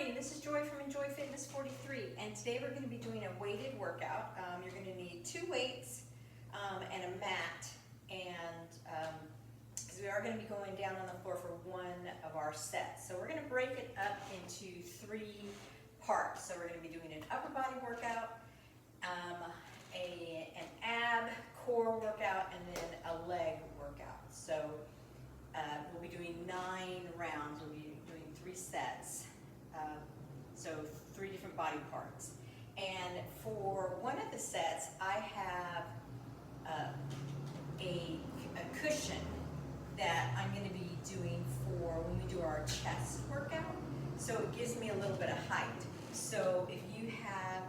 morning, this is Joy from Enjoy Fitness 43, and today we're going to be doing a weighted workout. You're going to need 2 weights and a mat, and because we are going to be going down on the floor for one of our sets. So we're going to break it up into 3 parts. So we're going to be doing an upper body workout, an ab core workout, and then a leg workout. So we'll be doing 9 rounds. We'll be doing 3 sets. So 3 different body parts. And for one of the sets, I have a cushion that I'm going to be doing for when we do our chest workout. So it gives me a little bit of height. So if you have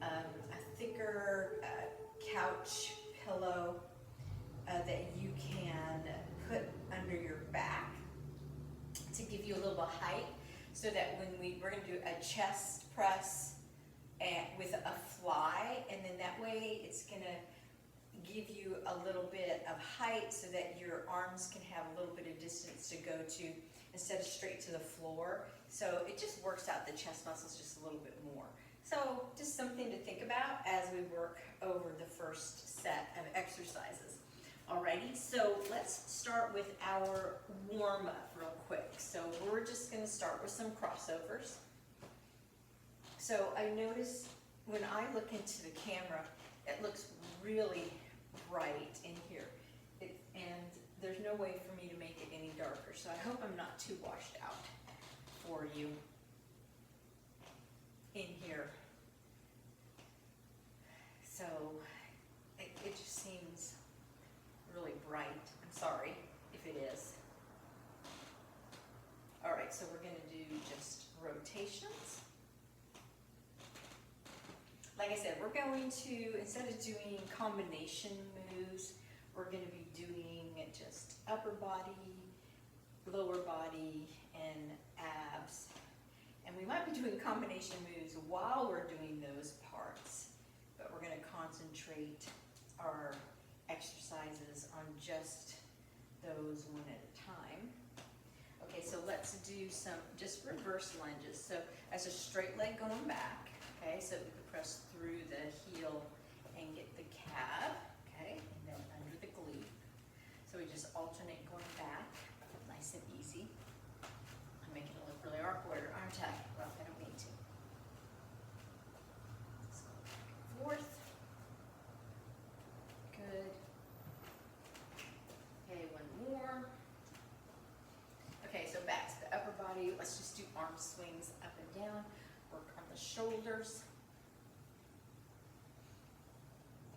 a thicker couch pillow that you can put under your back to give you a little bit of height, so that when we're going to do a chest press with a fly, and then that way it's going to give you a little bit of height so that your arms can have a little bit of distance to go to instead of straight to the floor. So it just works out the chest muscles just a little bit more. So just something to think about as we work over the first set of exercises. Alrighty, so let's start with our warm-up real quick. So we're just going to start with some crossovers. So I notice when I look into the camera, it looks really bright in here. And there's no way for me to make it any darker. So I hope I'm not too washed out for you in here. So it just seems really bright. I'm sorry if it is. All right, so we're going to do just rotations. Like I said, we're going to, instead of doing combination moves, we're going to be doing just upper body, lower body, and abs. And we might be doing combination moves while we're doing those parts, but we're going to concentrate our exercises on just those one at a time. Okay, so let's do some just reverse lunges. So as a straight leg going back, okay, so we can press through the heel and get the calf, okay, and then under the glute. So we just alternate going back, nice and easy. I'm making it look really awkward, aren't I? Well, I don't mean to. Let's go back and forth. Good. Okay, one more. Okay, so back to the upper body. Let's just do arm swings up and down. Work on the shoulders.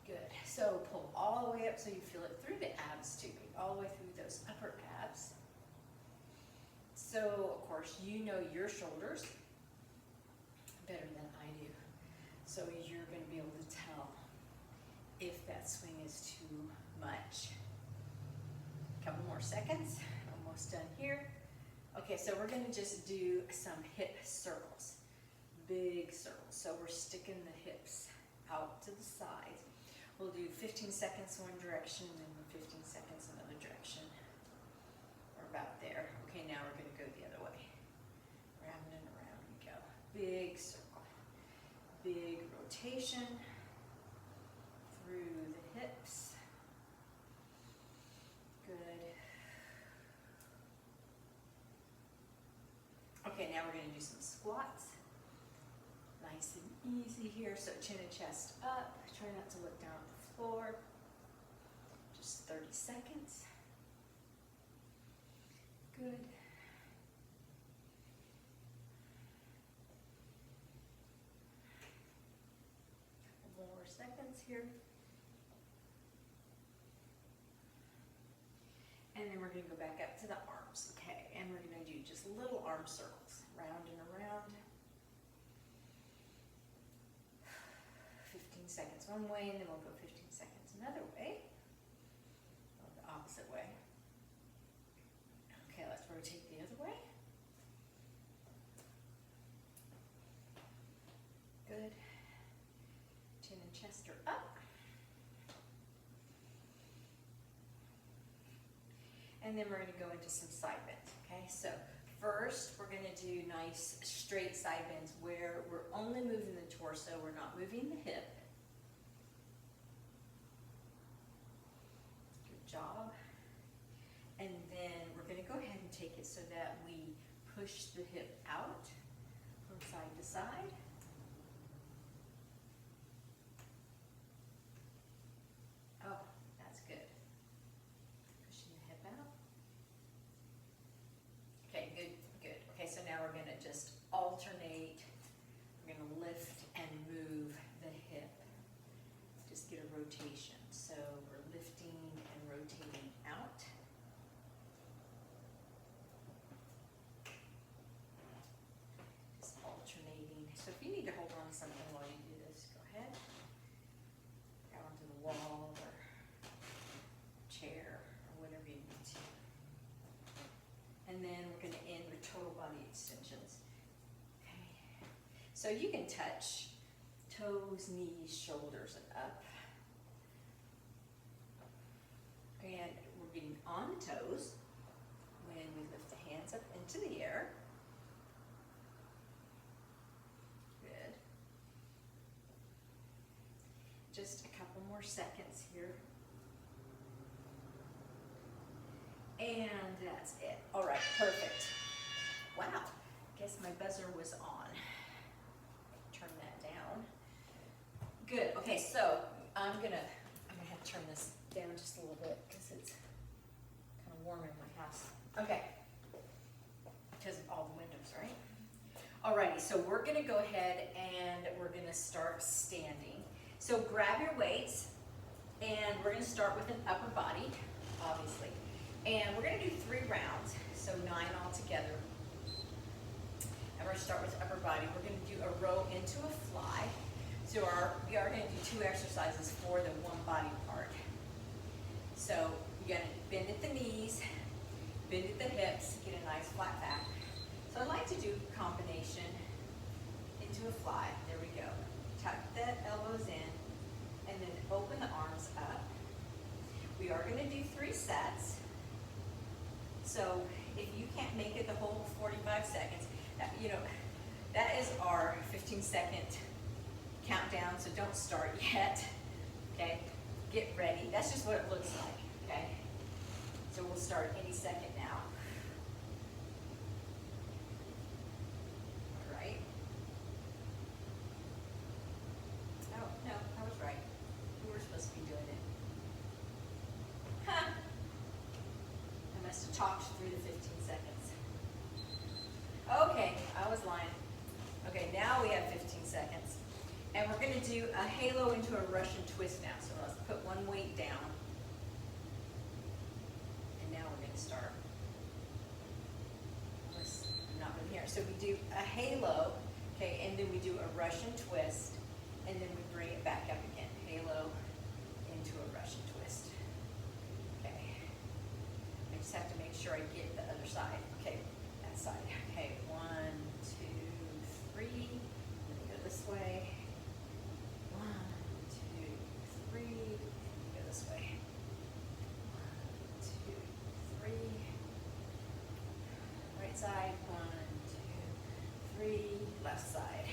Good. So pull all the way up so you feel it through the abs too. All the way through those upper abs. So, of course, you know your shoulders better than I do. So you're going to be able to tell if that swing is too much. Couple more seconds, almost done here. Okay, so we're going to just do some hip circles, big circles. So we're sticking the hips out to the sides. We'll do 15 seconds one direction and then 15 seconds another direction. We're about there. Okay, now we're going to go the other way. Round and around we go. Big circle, big rotation through the hips. Good. Okay, now we're going to do some squats. Nice and easy here. So chin and chest up. Try not to look down at the floor. Just 30 seconds. Good. Couple more seconds here. And then we're going to go back up to the arms, okay? And we're going to do just little arm circles, round and around. 15 seconds one way, and then we'll go 15 seconds another way. Or the opposite way. Okay, let's rotate the other way. Good. Chin and chest are up. And then we're going to go into some side bends, okay? So First, we're gonna do nice straight side bends where we're only moving the torso, we're not moving the hip. Good job. And then we're gonna go ahead and take it so that we push the hip out from side to side. Oh, that's good. Pushing the hip out. Okay, good, good. Okay, so now we're gonna just alternate. We're gonna lift and move the hip. Just get a rotation. So we're lifting and rotating out. Just alternating. So if you need to hold on to something while you do this, go ahead. Go onto the wall or chair or whatever you need to. And then we're going to end with total body extensions. Okay. So you can touch toes, knees, shoulders, and up. And we're getting on the toes when we lift the hands up into the air. Good. Just a couple more seconds here. And that's it. All right, perfect. Wow, guess my buzzer was on. Turn that down. Good, okay, so I'm gonna have to turn this down just a little bit because it's kind of warm in my house. Okay, because of all the windows, right? Alrighty, so we're gonna go ahead and we're gonna start standing. So grab your weights and we're gonna start with an upper body, obviously. And we're gonna do 3 rounds, so 9 altogether. And we're gonna start with upper body. We're gonna do a row into a fly. So we are gonna do 2 exercises for the one body part. So you gotta bend at the knees, bend at the hips, get a nice flat back. So I like to do combination into a fly. There we go. Tuck the elbows in and then open the arms up. We are gonna do 3 sets. So if you can't make it the whole 45 seconds, that is our 15-second countdown, so don't start yet, okay? Get ready. That's just what it looks like, okay? So we'll start any second now. All right. Oh, no, I was right. We were supposed to be doing it. Huh. I must have talked through the 15 seconds. Okay, I was lying. Okay, now we have 15 seconds. And we're gonna do a halo into a Russian twist now. So let's put one weight down. And now we're gonna start. I'm not really here. So we do a halo, okay, and then we do a Russian twist, and then we bring it back up again. Halo into a Russian twist. Okay. I just have to make sure I get the other side. Okay, that side. Okay, 1, 2, 3. Let me go this way. 1, 2, 3. Go this way. 1, 2, 3. Right side. 1, 2, 3. Left side.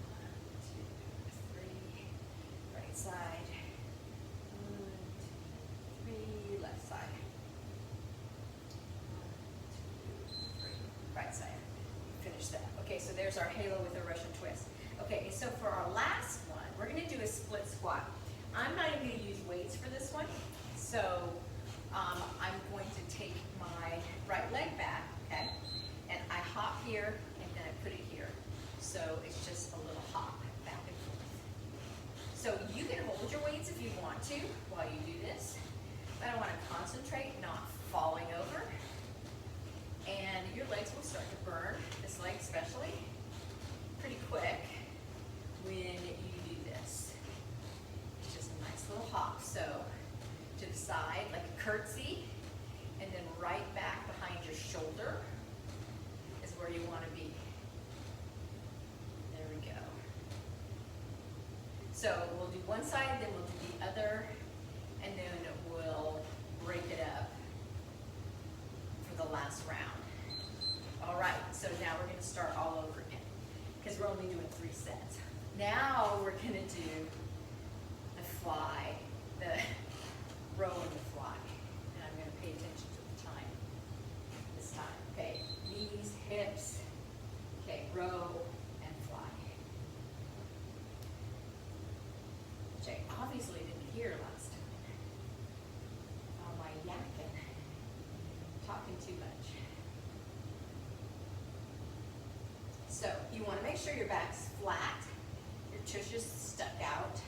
1, 2, 3. Right side. 1, 2, 3. Left side. 1, 2, 3. Right side. Finish that. Okay, so there's our halo with a Russian twist. Okay, so for our last one, we're gonna do a split squat. I'm not even gonna use weights for this one. So I'm going to take my right leg back, okay? And I hop here and then I put it here. So it's just a little hop back and forth. So you can hold your weights if you want to while you do this. But I want to concentrate, not falling over. And your legs will start to burn, this leg especially, pretty quick when you do this. It's just a nice little hop. So to the side, like a curtsy, and then right back behind your shoulder is where you want to be. There we go. So we'll do one side, then we'll do the other, and then we'll break it up for the last round. So now we're gonna start all over again because we're only doing 3 sets. Now we're gonna do the fly, the row and the fly. And I'm gonna pay attention to the time this time. Okay, knees, hips, okay, row and fly. Which I obviously didn't hear last time. All my yakking, talking too much. So you want to make sure your back's flat, your tush is stuck out.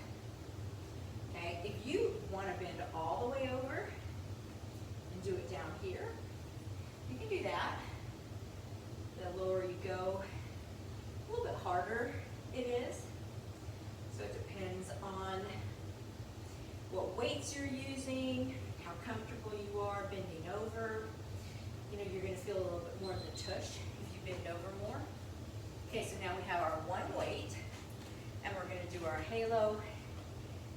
Okay, if you want to bend all the way over and do it down here, you can do that. The lower you go, a little bit harder it is. So it depends on what weights you're using, how comfortable you are bending over. You know, you're going to feel a little bit more in the tush if you bend over more. Okay, so now we have our one weight, and we're going to do our halo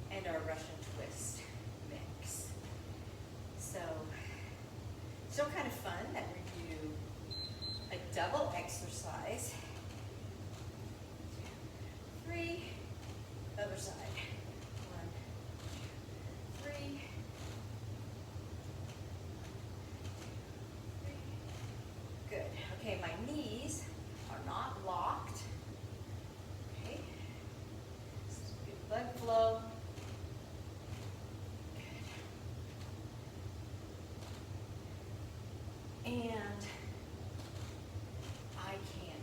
and our Russian twist mix. So, still kind of fun that we do a double exercise. 3, other side. 1, 2, 3. 3. Good. Okay, my knees are not locked. Okay. Good blood flow. Good. And I can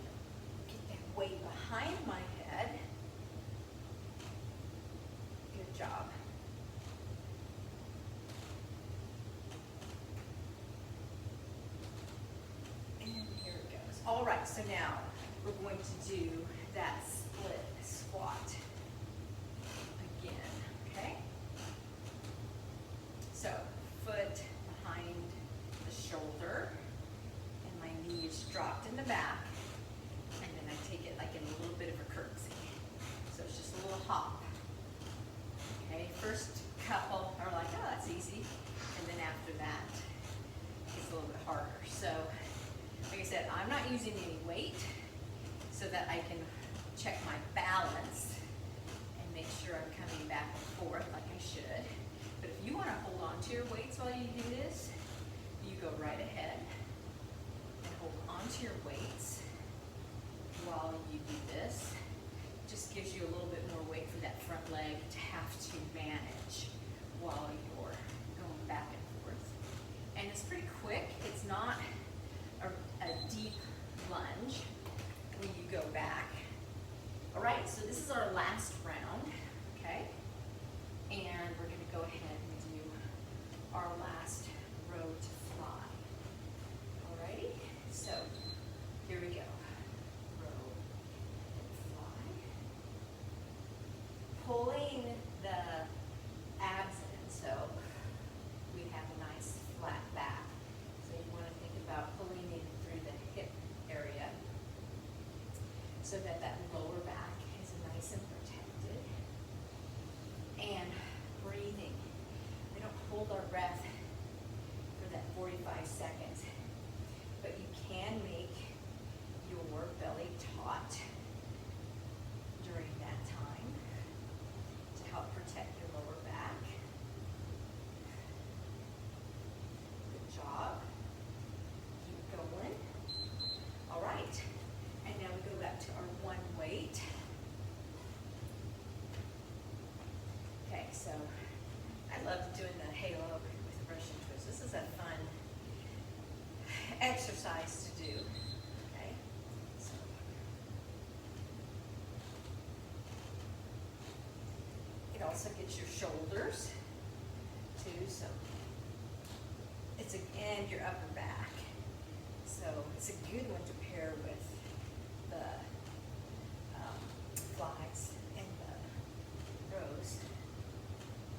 get that weight behind my head. Good job. And here it goes. All right, so now we're going to do that split squat again, okay? So, foot behind the shoulder, and my knee is dropped in the back, and then I take it like in a little bit of a curtsy. So it's just a little hop. Okay, first couple are like, oh, that's easy, and then after that, it's a little bit harder. So, like I said, I'm not using any weight so that I can check my balance and make sure I'm coming back and forth like I should. But if you want to hold on to your weights while you do this, you go right ahead and hold on to your weights while you do this. Just gives you a little bit more weight for that front leg to have to manage while you're going back and forth. And it's pretty quick. It's not a deep lunge when you go back. All right, so this is our last round, okay? And we're gonna go ahead and do our last row to fly. Alrighty, so here we go. Row and fly. Pulling the abs in, so we have a nice flat back. So you want to think about pulling in through the hip area so that that lower back is nice and protected. And breathing. We don't hold our breath for that 45 seconds, but you can make your belly taut during that time to help protect your lower back. Good job. Keep going. All right. And now we go back to our one weight. Okay, so I love doing the halo with the Russian twist. This is a fun exercise to do. Okay, so it also gets your shoulders too. So it's and your upper back. So it's a good one to pair with the flies and the rows.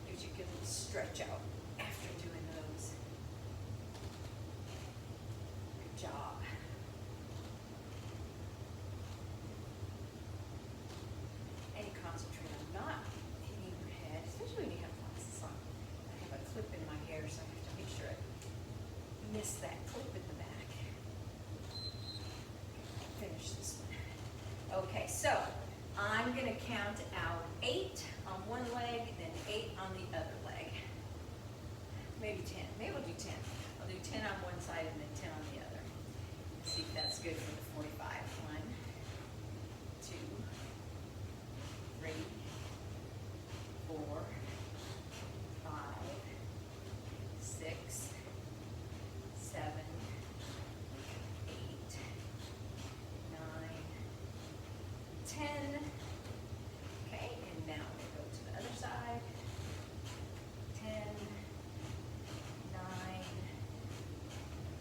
Gives you a good little stretch out after doing those. Good job. And you concentrate on not hitting your head, especially when you have glasses on. I have a clip in my hair, so I have to make sure I miss that clip in the back. Okay, so I'm gonna count out 8 on one leg, then 8 on the other leg. Maybe 10, maybe we'll do 10. I'll do 10 on one side and then 10 on the other. Let's see if that's good for the 45. 1, 2, 3, 4, 5, 6, 7, 8, 9, 10. Okay, and now we'll go to the other side. 10, 9,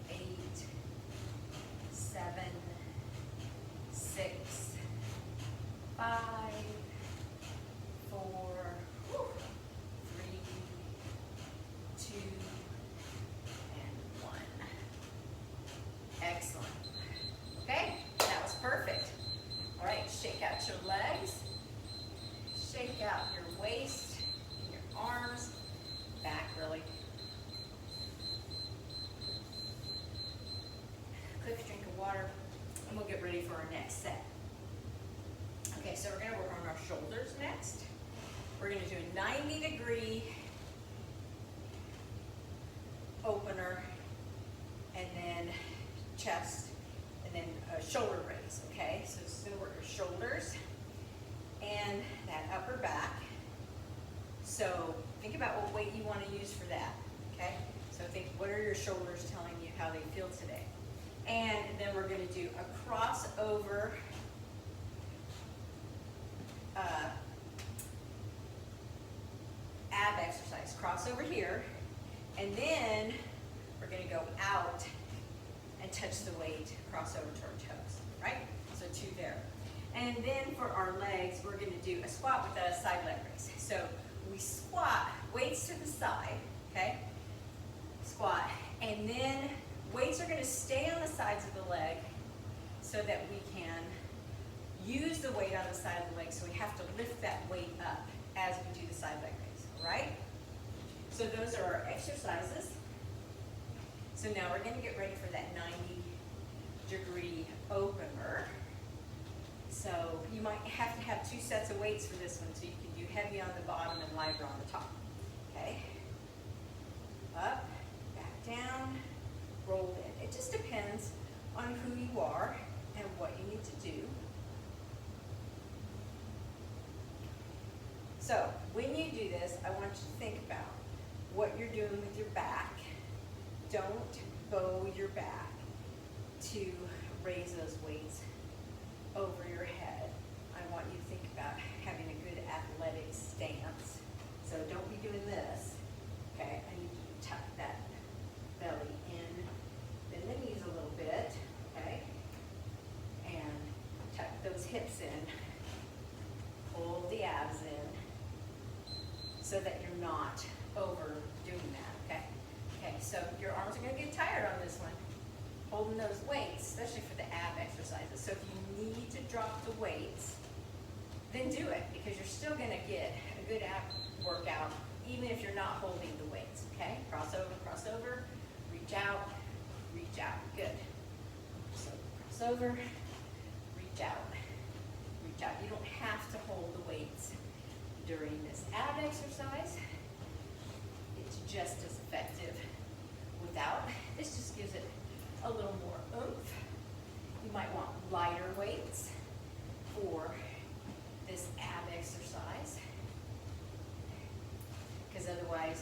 8, 7, 6, 5, 4, 3, 2, and 1. Excellent. Okay, that was perfect. All right, shake out your legs. Shake out your waist, and your arms, back really. Quick drink of water, and we'll get ready for our next set. Okay, so we're gonna work on our shoulders next. We're gonna do a 90-degree opener, and then chest, and then a shoulder raise, okay? So this is gonna work your shoulders and that upper back. So think about what weight you wanna use for that, okay? So think, what are your shoulders telling you how they feel today? And then we're gonna do a crossover ab exercise. Cross over here, and then we're gonna go out and touch the weight, cross over to our toes, right? So 2 there. And then for our legs, we're gonna do a squat with a side leg raise. So we squat, weights to the side, okay? Squat, and then weights are gonna stay on the sides of the leg so that we can use the weight on the side of the leg, so we have to lift that weight up as we do the side leg raise, all right? So those are our exercises. So now we're gonna get ready for that 90-degree opener. So you might have to have 2 sets of weights for this one, so you can do heavy on the bottom and lighter on the top, okay? Up, back down, roll in. It just depends on who you are and what you need to do. So when you do this, I want you to think about what you're doing with your back. Don't bow your back to raise those weights over your head. I want you to think about having a good athletic stance. So don't be doing this, okay? I need you to tuck that belly in, bend the knees a little bit, okay? And tuck those hips in, pull the abs in, so that you're not overdoing that, okay? Okay, so your arms are gonna get tired on this one, holding those weights, especially for the ab exercises. So if you need to drop the weights, then do it, because you're still gonna get a good ab workout, even if you're not holding the weights, okay? Cross over, reach out, good. So cross over, reach out. You don't have to hold the weights during this ab exercise. It's just as effective without. This just gives it a little more oomph. You might want lighter weights for this ab exercise, because otherwise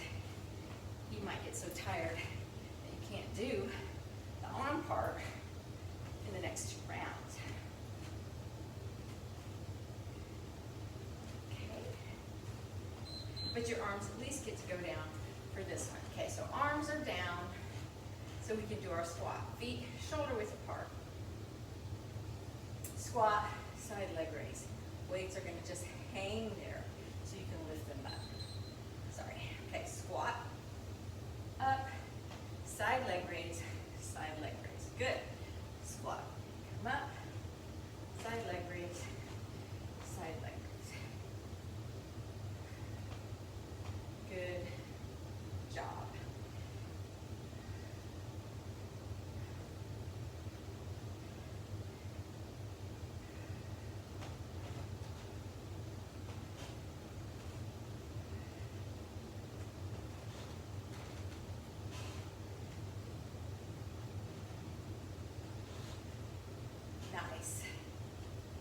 you might get so tired that you can't do the arm part in the next 2 rounds. But your arms at least get to go down for this one. Okay, so arms are down, so we can do our squat. Feet shoulder width apart. Squat, side leg raise. Weights are gonna just hang there so you can lift them up. Sorry, okay, squat, up, side leg raise, good. Squat, come up, side leg raise, side leg raise. Good job.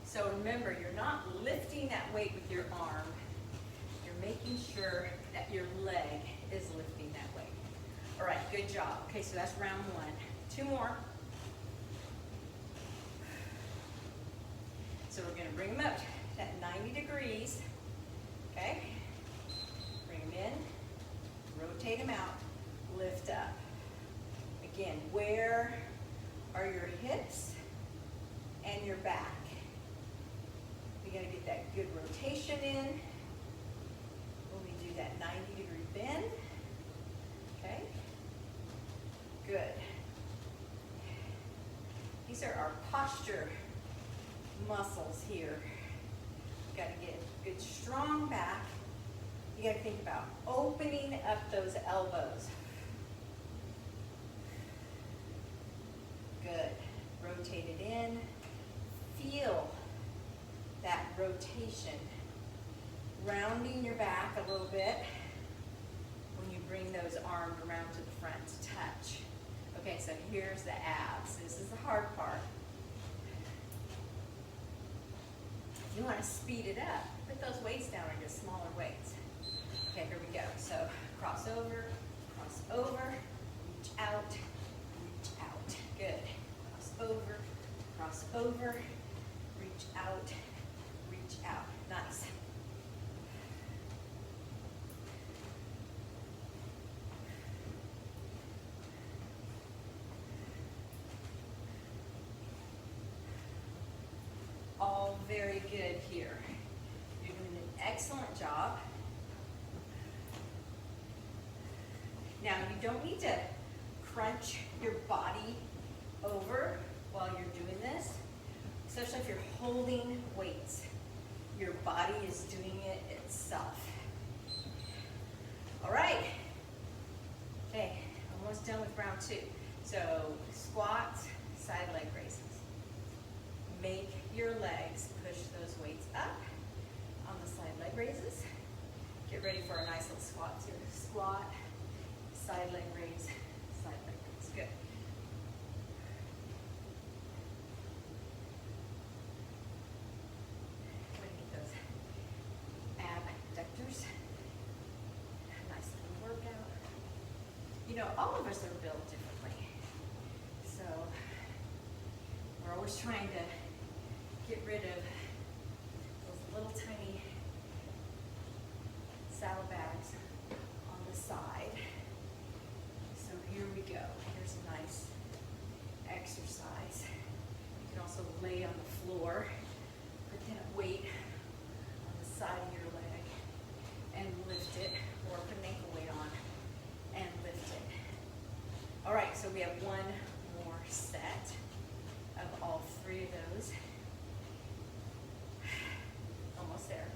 So remember, you're not lifting that weight with your arm. You're making sure that your leg is lifting that weight. All right, good job. Okay, so that's round one. 2 more. So we're gonna bring them up at 90 degrees, okay? Bring them in, rotate them out, lift up. Again, where are your hips and your back? We gotta get that good rotation in when we do that 90-degree bend, okay? Good. These are our posture muscles here. You gotta get good strong back. You gotta think about opening up those elbows. Good. Rotate it in. Feel that rotation. Rounding your back a little bit when you bring those arms around to the front to touch. Okay, so here's the abs. This is the hard part. If you want to speed it up, put those weights down on your smaller weights. Okay, here we go. So cross over, reach out, reach out. Good. Cross over, reach out, reach out. Nice. All very good here. You're doing an excellent job. Now you don't need to crunch your body over while you're doing this, especially if you're holding weights. Your body is doing it itself. All right. Okay, almost done with round 2. So squats, side leg raises. Make your legs push those weights up on the side leg raises. Get ready for a nice little squat here. Squat, side leg raise, side leg raise. Good. We're gonna get those abductors. Nice little workout. You know, all of us are built differently. So we're always trying to get rid of those little tiny saddlebags on the side. So here we go. Here's a nice exercise. You can also lay on the floor, put that weight on the side of your leg and lift it, or put an ankle weight on and lift it. All right, so we have one more set of all 3 of those. Almost there.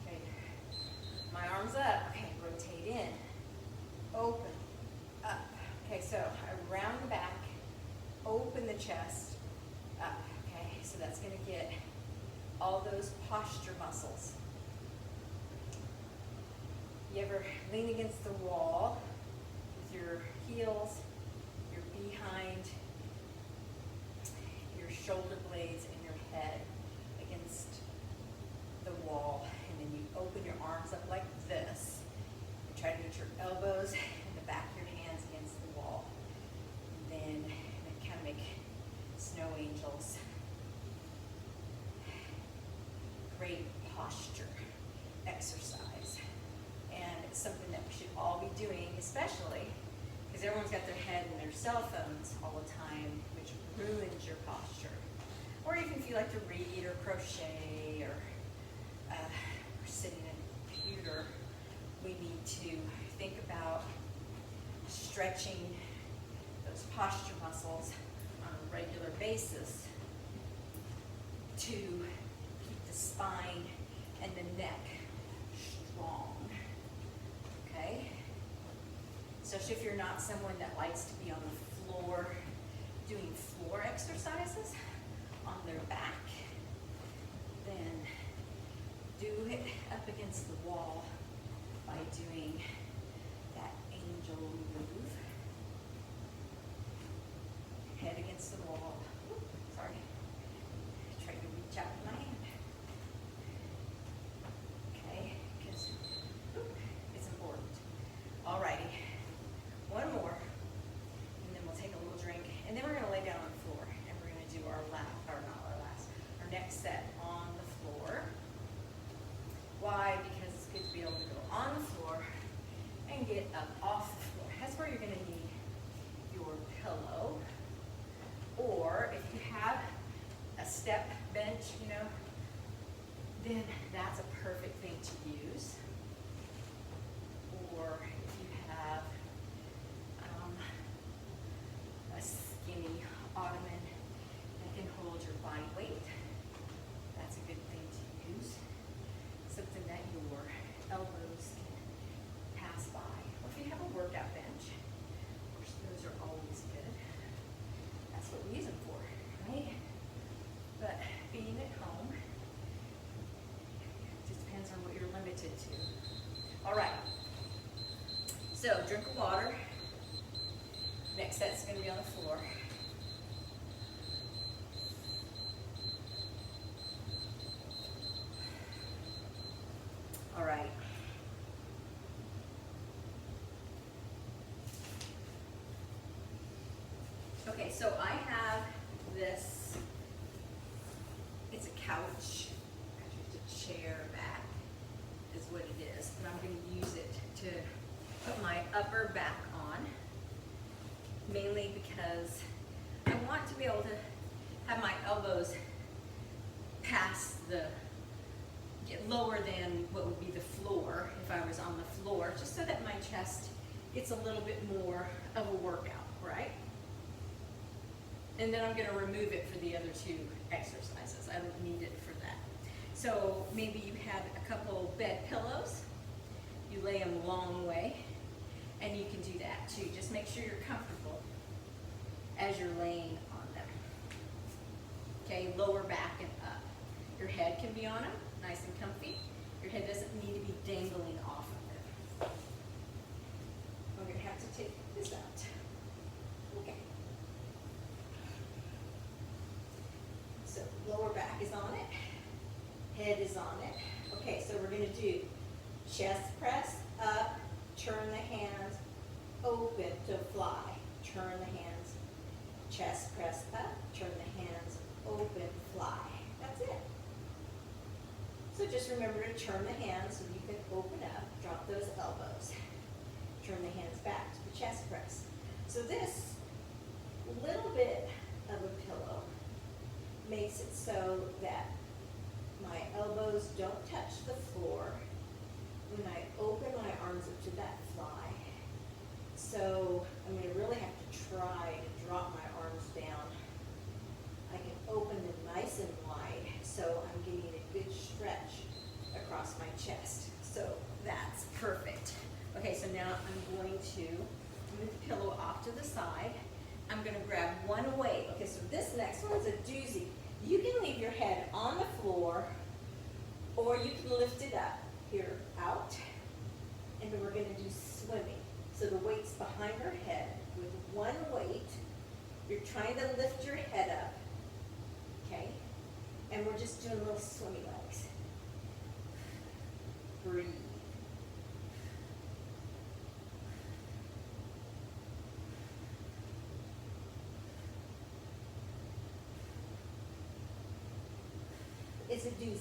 Okay, my arms up. Okay, rotate in, open, up. Okay, so I round the back, open the chest, up. Okay, so that's gonna get all those posture muscles. You ever lean against the wall with your heels, your behind, your shoulder blades, and your head against the wall, and then you open your arms up like this. You try to get your elbows and the back of your hands against the wall. And then kind of make snow angels. Great posture exercise. And it's something that we should all be doing, especially because everyone's got their head in their cell phones all the time, which ruins your posture. Or even if you like to read or crochet or sitting at a computer, we need to think about stretching those posture muscles on a regular basis to keep the spine and the neck strong, okay? Especially if you're not someone that likes to be on the floor doing floor exercises on their back, then do it up against the wall by doing that angel move. Head against the wall. Sorry. Try set on the floor. Why? Because it's good to be able to go on the floor and get up off the floor. That's where you're going to need your pillow. Or if you have a step bench, you know, then that's a perfect thing to use. Or if you have a skinny ottoman that can hold your body weight, that's a good thing to use. Something that your elbows can pass by. Or if you have a workout bench, of course those are always good. That's what we use them for, right? But being at home, it just depends on what you're limited to. All right, so drink of water. Next set's going to be on the floor. All right. Okay, so I have this, it's a couch, actually it's a chair back is what it is, and I'm going to use it to put my upper back on, mainly because I want to be able to have my elbows past get lower than what would be the floor if I was on the floor, just so that my chest gets a little bit more of a workout, right? And then I'm going to remove it for the other two exercises. I don't need it for that. So maybe you have a couple bed pillows. You lay them a long way, and you can do that too. Just make sure you're comfortable as you're laying on them. Okay, lower back and up. Your head can be on them, nice and comfy. Your head doesn't need to be dangling off of them. I'm going to have to take this out. Okay. So lower back is on it, head is on it. Okay, so we're going to do chest press up, turn the hands, open to fly, turn the hands, chest press up, turn the hands, open, fly. That's it. So just remember to turn the hands so you can open up, drop those elbows, turn the hands back to the chest press. So this little bit of a pillow makes it so that my elbows don't touch the floor when I open my arms up to that fly. So I'm going to really have to try to drop my arms down. I can open them nice and wide, so I'm getting a good stretch across my chest. So that's perfect. Okay, so now I'm going to move the pillow off to the side. I'm going to grab one weight. Okay, so this next one is a doozy. You can leave your head on the floor, or you can lift it up. Here, out. And then we're going to do swimming. So the weight's behind her head with one weight. You're trying to lift your head up. Okay? And we're just doing little swimmy legs. Breathe. It's a doozy.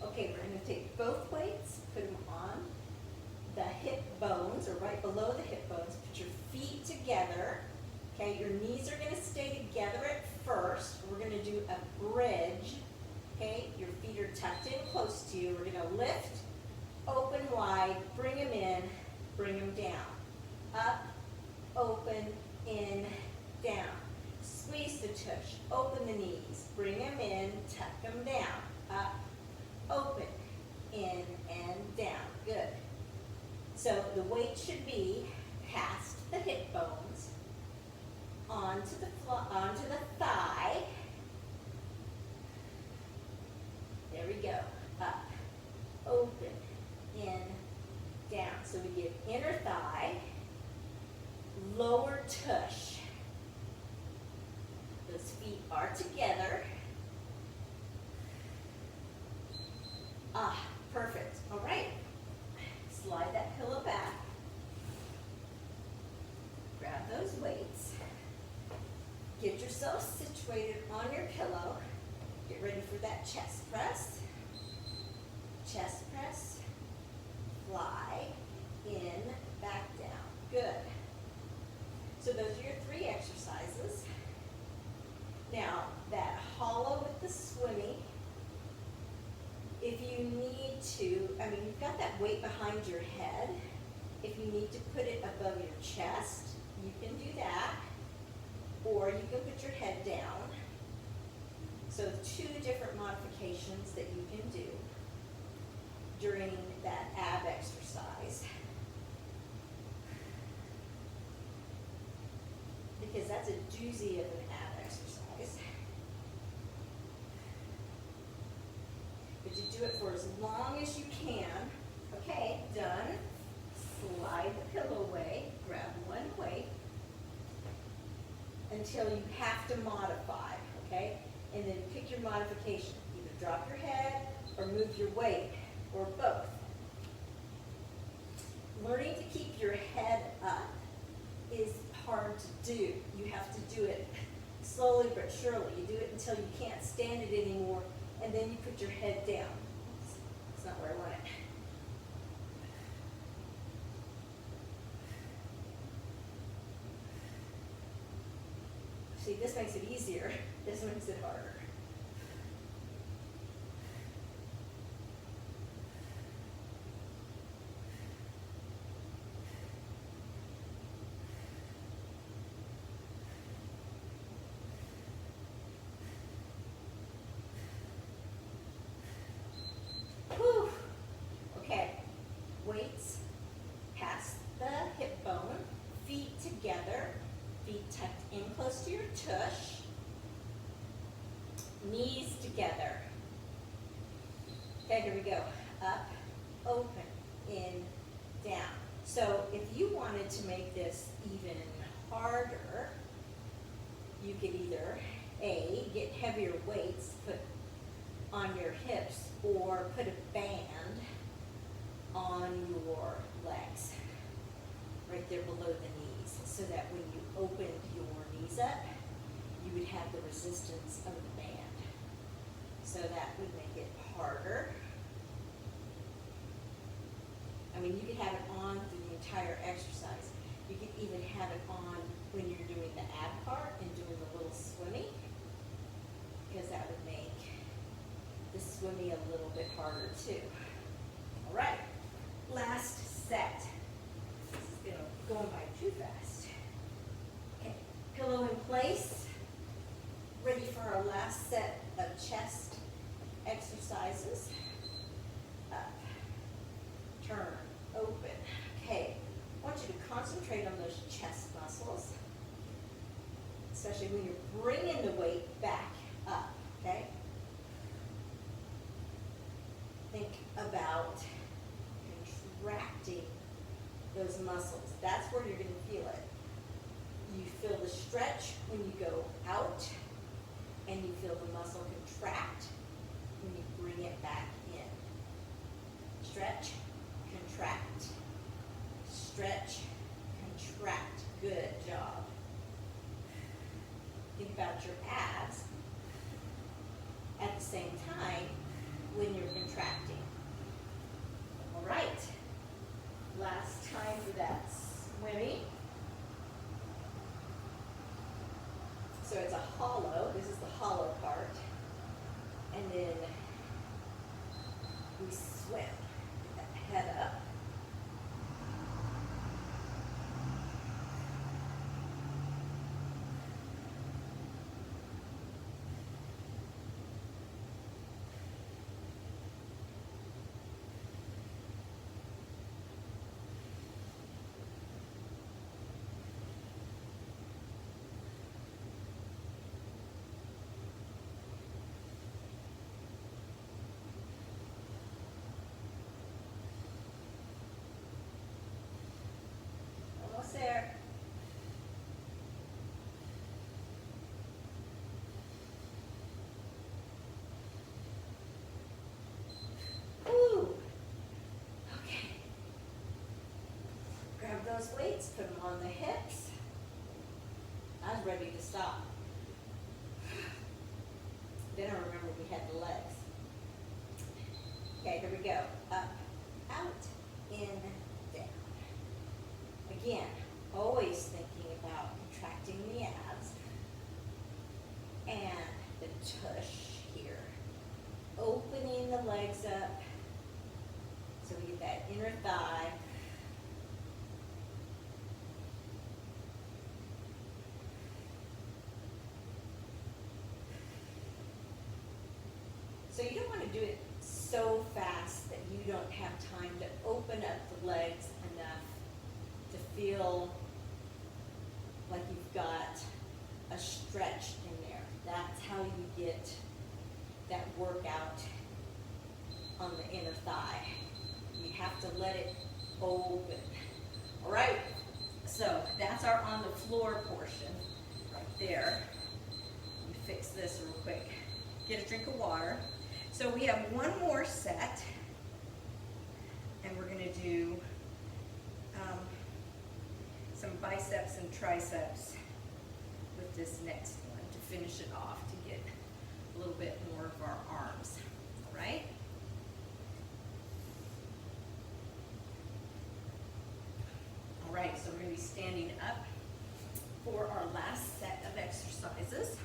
Okay, we're going to take both weights, put them on the hip bones, or right below the hip bones. Put your feet together. Okay, your knees are going to stay together at first. We're going to do a bridge. Okay, your feet are tucked in close to you. We're going to lift, open wide, bring them in, bring them down. Up, open, in, down. Squeeze the tush, open the knees, bring them in, tuck them down. Up, open, in, and down. Good. So the weight should be past the hip bones, onto the thigh. There we go. Up, open, in, down. So we get inner thigh, lower tush. Those feet are together. yourself situated on your pillow. Get ready for that chest press. Chest press, fly, in, back down. Good. So those are your 3 exercises. Now, that hollow with the swimmy, if you need to, you've got that weight behind your head. If you need to put it above your chest, you can do that. Or you can put your head down. So 2 different modifications that you can do during that ab exercise. Because that's a doozy of an ab exercise. But you do it for as long as you can. Okay, done. Slide the pillow away, grab one weight until you have to modify, okay? And then pick your modification. Either drop your head or move your weight, or both. Learning to keep your head up is hard to do. You have to do it slowly but surely. You do it until you can't stand it anymore, and then you put your head down. That's not where I want it. See, this makes it easier. This makes it harder. Whew. Okay, weights past the hip bone, feet together, feet tucked in close to your tush, knees together. Okay, here we go. Up, open, in, down. So if you wanted to make this even harder, you could either A, get heavier weights put on your hips, or put a band on your legs, right there below the knees, so that when you opened your knees up, you would have the resistance of the band. So that would make it harder. You could have it on through the entire exercise. You could even have it on when you're doing the ab part and doing the little swimmy, because that would make the swimmy a little bit harder too. All right, last set. This is going by too fast. Okay, pillow in place. Ready for our last set of chest exercises. Up, turn, open. Okay, I want you to concentrate on those chest muscles, especially when you're bringing the weight back up, okay? Think about contracting those muscles. That's where you're going to feel it. You feel the stretch when you go out, and you feel the muscle contract when you bring it back in. Stretch, contract, stretch, contract. Good job. Think about your abs at the same time when you're contracting. All right, last time for that swimmy. So it's a hollow. This is the hollow part. And then we swim. Get that head up. Almost there. Ooh. Okay. Grab those weights, put them on the hips. I'm ready to stop. had the legs. Okay, here we go. Up, out, in, down. Again, always thinking about contracting the abs and the tush here. Opening the legs up so we get that inner thigh. So you don't want to do it so fast that you don't have time to open up the legs enough to feel like you've got a stretch in there. That's how you get that workout on the inner thigh. You have to let it open. All right, so that's our on the floor portion right there. Let me fix this real quick. Get a drink of water. So we have one more set, and we're going to do some biceps and triceps with this next one to finish it off, to get a little bit more of our arms, all right? All right, so we're going to be standing up for our last set of exercises.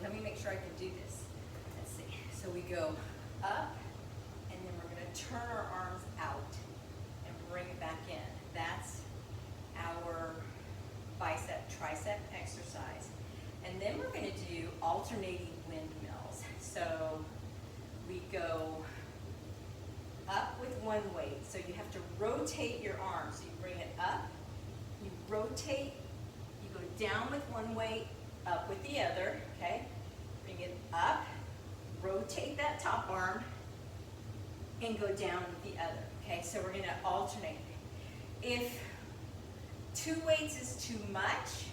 Let me make sure I can do this. Let's see. So we go up, and then we're going to turn our arms out and bring it back in. That's our bicep tricep exercise. And then we're going to do alternating windmills. So we go up with one weight. So you have to rotate your arms. So you bring it up, you rotate, you go down with one weight, up with the other, okay? Bring it up, rotate that top arm, and go down with the other, okay? So we're gonna alternate. If 2 weights is too much,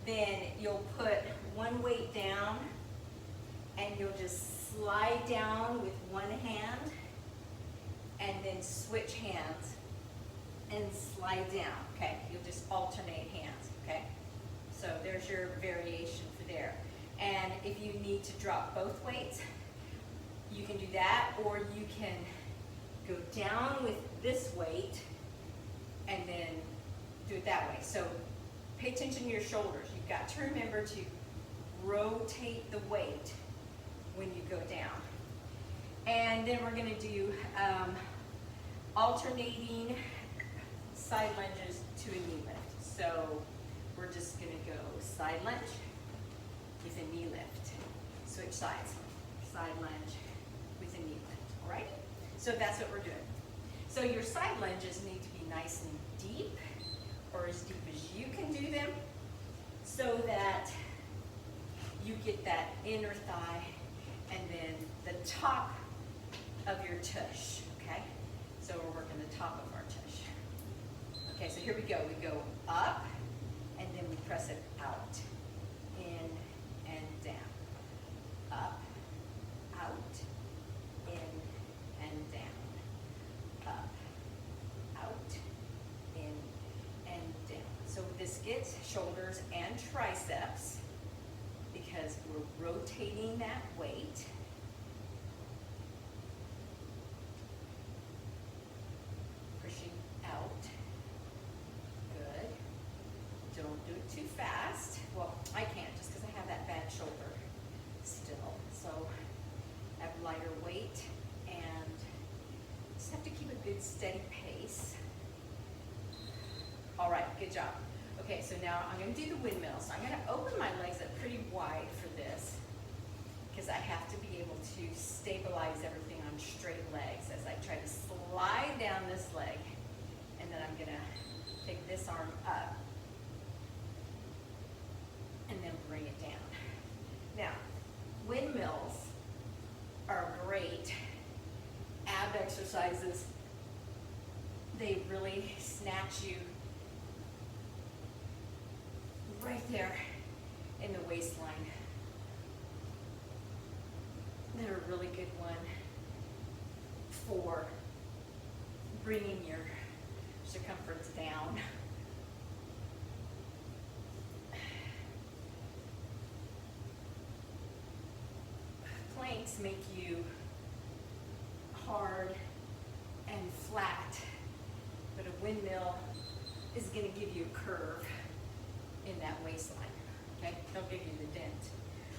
then you'll put one weight down, and you'll just slide down with one hand, and then switch hands, and slide down, okay? You'll just alternate hands, okay? So there's your variation for there. And if you need to drop both weights, you can do that, or you can go down with this weight and then do it that way. So pay attention to your shoulders. You've got to remember to rotate the weight when you go down. And then we're going to do alternating side lunges to a knee lift. So we're just going to go side lunge with a knee lift. Switch sides. Side lunge with a knee lift. All right? So that's what we're doing. So your side lunges need to be nice and deep, or as deep as you can do them, so that you get that inner thigh and then the top of your tush. Okay? So we're working the top of our tush. Okay, so here we go. We go up, and then we press it out, in and down, up, out, in and down, up, out, in and down. So this gets shoulders and triceps because we're rotating that weight. Pushing out. Good. Don't do it too fast. Well, I can't just because I have that bad shoulder still. So I have lighter weight and just have to keep a good steady pace. All right, good job. Okay, so now I'm going to do the windmill. So I'm going to open my legs up pretty wide for this because I have to be able to stabilize everything on straight legs as I try to slide down this leg. And then I'm going to take this arm up and then bring it down. Now, windmills are great ab exercises. They really snatch you right there in the waistline. They're really good one for bringing your circumference down. Planks make you hard and flat, but a windmill is going to give you a curve in that waistline. Okay, they'll give you the dent.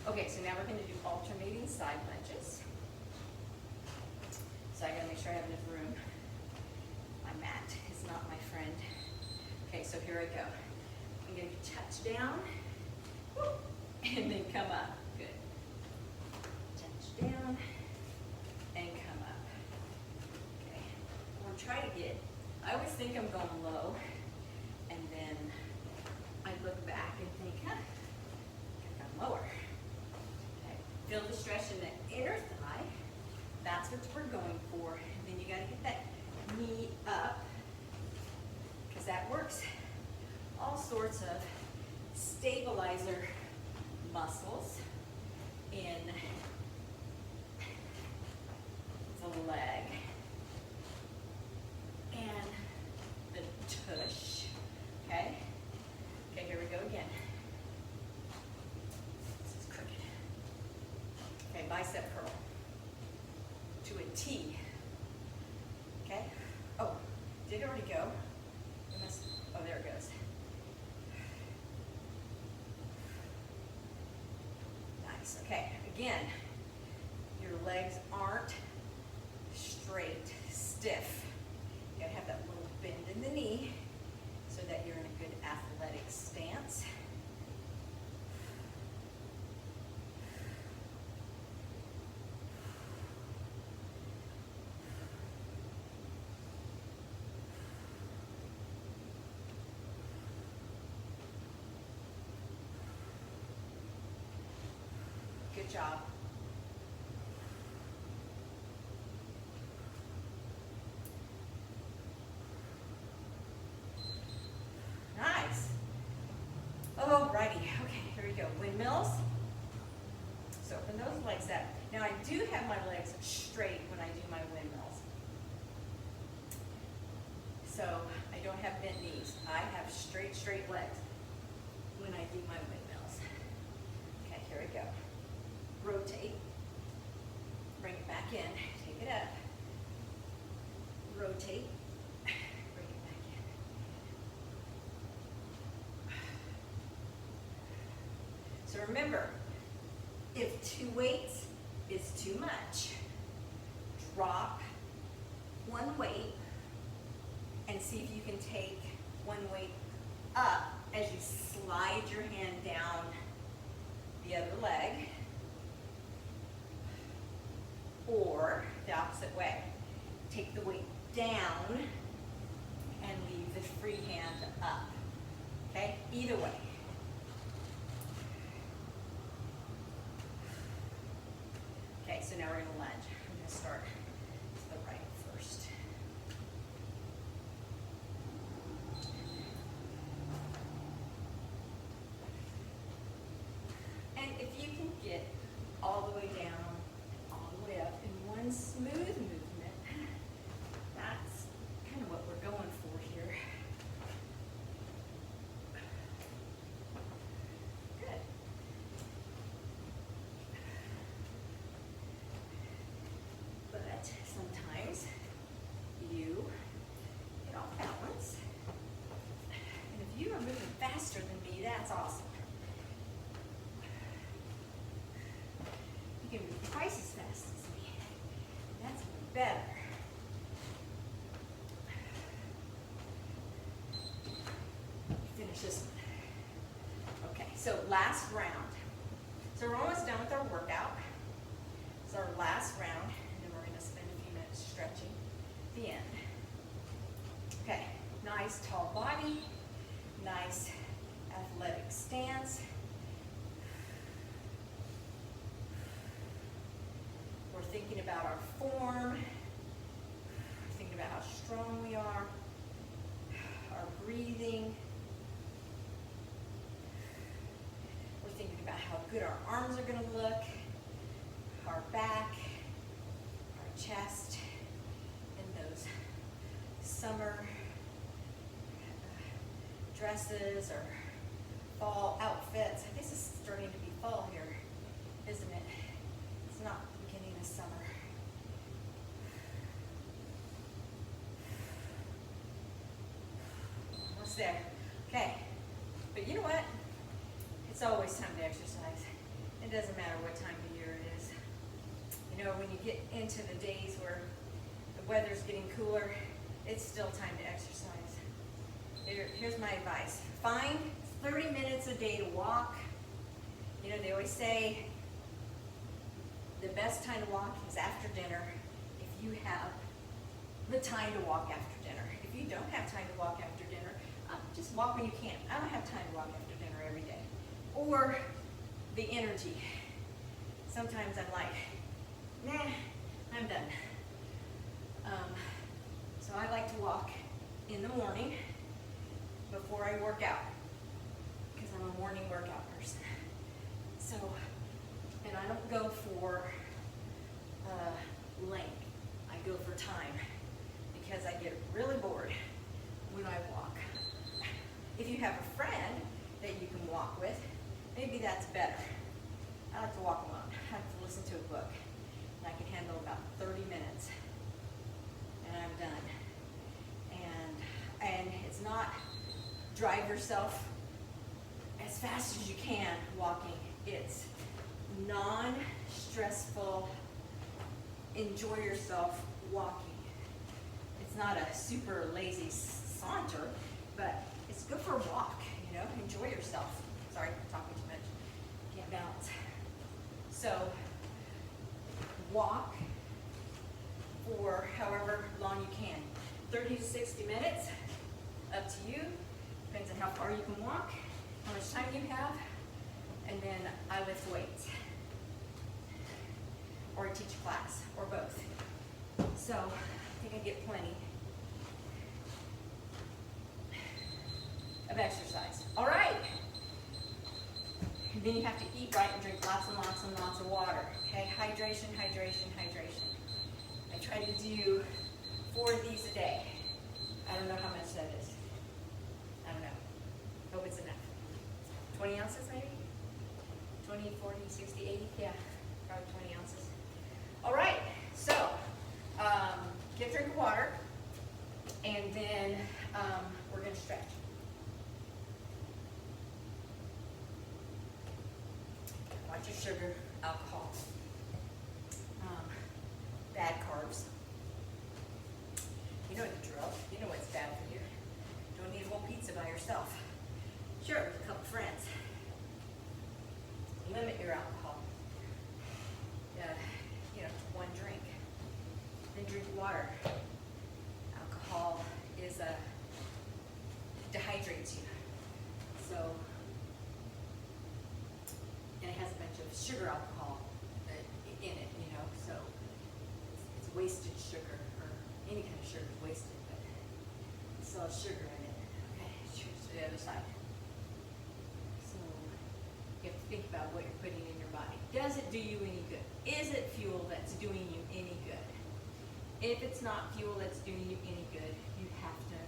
Okay, so now we're going to do alternating side lunges. So I got to make sure I have enough room. My mat is not my friend. Okay, so here I go. I'm going to touch down, and then come up. Good. Touch down and come up. Okay. I'm going to try to get, I always think I'm going low, and then I look back and think, huh, I think I'm lower. Okay. Feel the stretch in the inner thigh. That's what we're going for. And then you got to get that knee up, because that works all sorts of stabilizer muscles in the leg and the tush. Okay? Okay, here we go again. This is crooked. Okay, bicep curl to a T. Okay? Oh, did it already go? Oh, there it goes. Nice. Okay, again, your legs aren't straight, stiff. You gotta have that little bend in the knee so that you're in a good athletic stance. Good job. Nice. Alrighty. Okay, here we go. Windmills. So open those legs up. Now I do have my legs straight when I do my windmills. So I don't have bent knees. I have straight legs when I do my windmills. Okay, here we go. Rotate, bring it back in, take it up, rotate, bring it back in. So remember, if 2 weights is too much, drop 1 weight and see if you can take 1 weight up as you slide your hand down the other leg. Or the opposite way. Take the weight down and leave the free hand up. Okay? Either way. Okay, so now we're going to lunge. I'm going to start to the right first. And if you can get all the way down, up in one smooth movement, that's kind of what we're going for here. Good. But sometimes you get off balance. And if you are moving faster than me, that's awesome. You can move twice as fast as me. That's better. Finish this one. Okay, so last round. So we're almost done with our workout. It's our last round, and then we're going to spend a few minutes stretching the end. Okay, nice tall body, nice athletic stance. We're thinking about our form. We're thinking about how strong we are, our breathing. We're thinking about how good our arms are going to look, our back. chest in those summer dresses or fall outfits. I guess it's starting to be fall here, isn't it? It's not the beginning of summer. Almost there. Okay. But you know what? It's always time to exercise. It doesn't matter what time of year it is. You know, when you get into the days where the weather's getting cooler, it's still time to exercise. Here's my advice. Find 30 minutes a day to walk. You know, they always say the best time to walk is after dinner if you have the time to walk after dinner. If you don't have time to walk after dinner, just walk when you can. I don't have time to walk after dinner every day. Or the energy. Sometimes I'm like, nah, I'm done. So I like to walk in the morning before I work out, because I'm a morning workout person. So, and I don't go for length, I go for time, because I get really bored when I walk. If you have a friend that you can walk with, maybe that's better. I like to walk alone. I like to listen to a book, and I can handle about 30 minutes, and I'm done. And it's not drive yourself as fast as you can walking. It's non-stressful, enjoy yourself walking. It's not a super lazy saunter, but it's good for a walk, you know, enjoy yourself. Sorry, I'm talking too much, can't balance. So, walk for however long you can, 30 to 60 minutes, up to you, depends on how far you can walk, how much time you have, and then I lift weights, or I teach a class, or both. So, I think I get plenty of exercise. All right. And then you have to eat right and drink lots and lots and lots of water. Okay, hydration, hydration, hydration. I try to do 4 of these a day. I don't know how much that is. I don't know. Hope it's enough. 20 ounces maybe? 20, 40, 60, 80? Yeah, probably 20 ounces. All right, so get a drink of water, and then we're going to stretch. Watch your sugar, alcohol, bad carbs. You know the drill. You know what's bad for you. Don't eat a whole pizza by yourself. Sure, with a couple friends. Limit your alcohol. You know, to 1 drink. Then drink water. Alcohol is dehydrates you. So, and it has a bunch of sugar alcohol in it, you know, so it's wasted sugar, or any kind of sugar is wasted, but it still has sugar in it. Okay, switch to the other side. So you have to think about what you're putting in your body. Does it do you any good? Is it fuel that's doing you any good? If it's not fuel that's doing you any good, you have to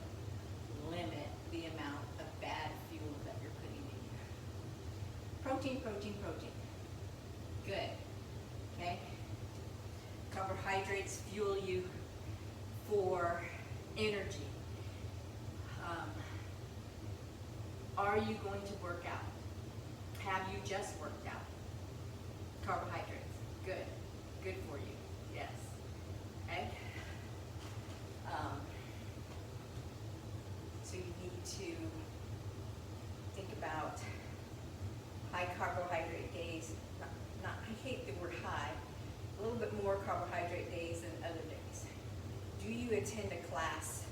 limit the amount of bad fuel that you're putting in you. Protein, protein, protein. Good. Okay? Carbohydrates fuel you for energy. Are you going to work out? Have you just worked out? Carbohydrates. Good. Good for you. Yes. Okay? So you need to think about high carbohydrate days. I hate the word high. A little bit more carbohydrate days than other days. Do you attend a class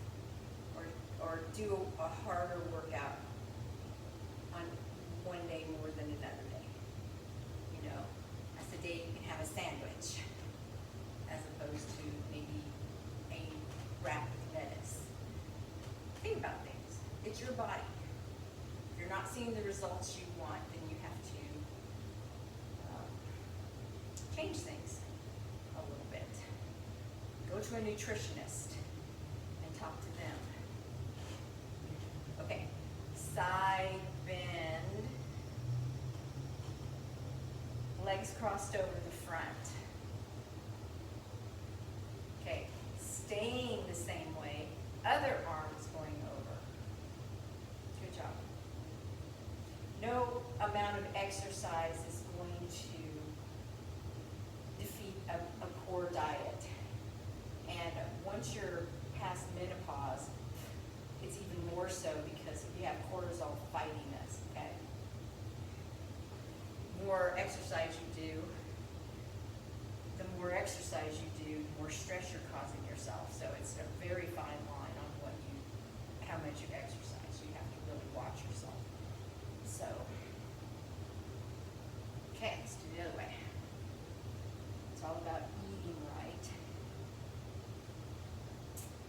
or do a harder workout on one day more than another day? You know, that's the day you can have a sandwich as opposed to maybe a wrap with lettuce. Think about things. It's your body. If you're not seeing the results you want, then you have to change things a little bit. to a nutritionist and talk to them. Okay, side bend, legs crossed over the front. Okay, staying the same way, other arms going over. Good job. No amount of exercise is going to defeat a poor diet. And once you're past menopause, it's even more so because you have cortisol fighting us, okay? The more exercise you do, the more exercise you do, the more stress you're causing yourself. So it's a very fine line on how much you exercise. You have to really watch yourself. So, okay, let's do the other way. It's all about eating right.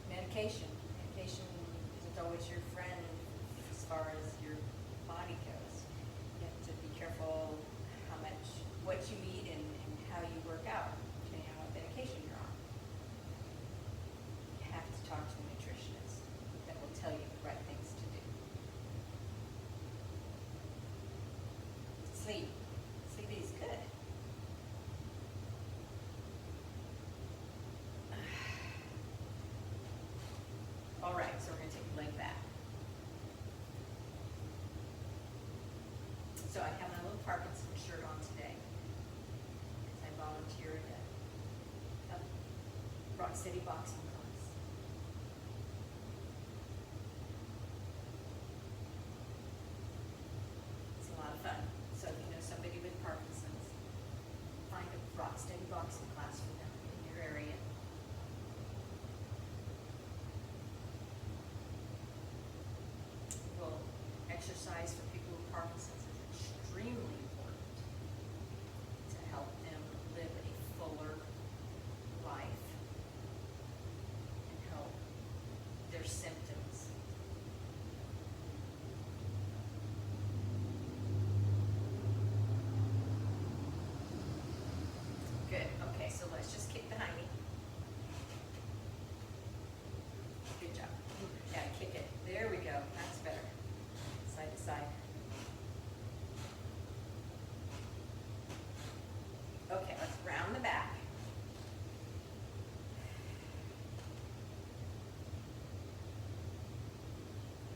Medication. Medication isn't always your friend as far as your body goes. You have to be careful what you eat and how you work out, depending on what medication you're on. You have to talk to a nutritionist that will tell you the right things to do. Sleep. Sleep is good. All right, so we're going to take the leg back. So I have my little Parkinson's shirt on today because I volunteered at a Rock City boxing class. It's a lot of fun. So if you know somebody with Parkinson's, find a Rock City boxing class for them in your area. Well, exercise for people with Parkinson's is extremely important to help them live a fuller life and help their symptoms. Good. Okay, so let's just kick behind me. Good job. Yeah, kick it. There we go. That's better. Side to side. Okay, let's round the back.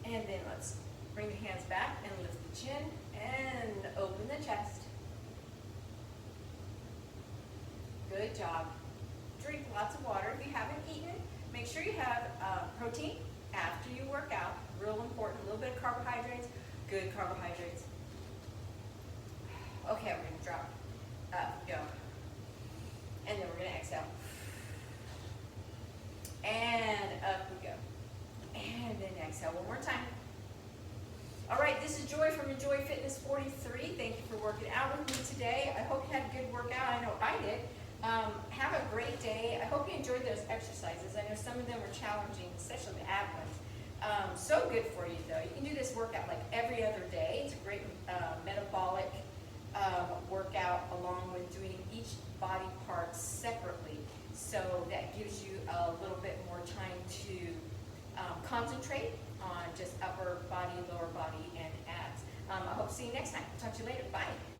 And then let's bring the hands back and lift the chin and open the chest. Good job. Drink lots of water. If you haven't eaten, make sure you have protein after you work out. Real important. A little bit of carbohydrates. Good carbohydrates. Okay, we're going to drop. Up, go. And then we're going to exhale. And up we go. And then exhale one more time. All right, this is Joy from Enjoy Fitness 43. Thank you for working out with me today. I hope you had a good workout. I know I did. Have a great day. I hope you enjoyed those exercises. I know some of them were challenging, especially the ab ones. So good for you, though. You can do this workout like every other day. It's a great metabolic workout along with doing each body part separately. So that gives you a little bit more time to concentrate on just upper body, lower body, and abs. I hope to see you next time. Talk to you later. Bye.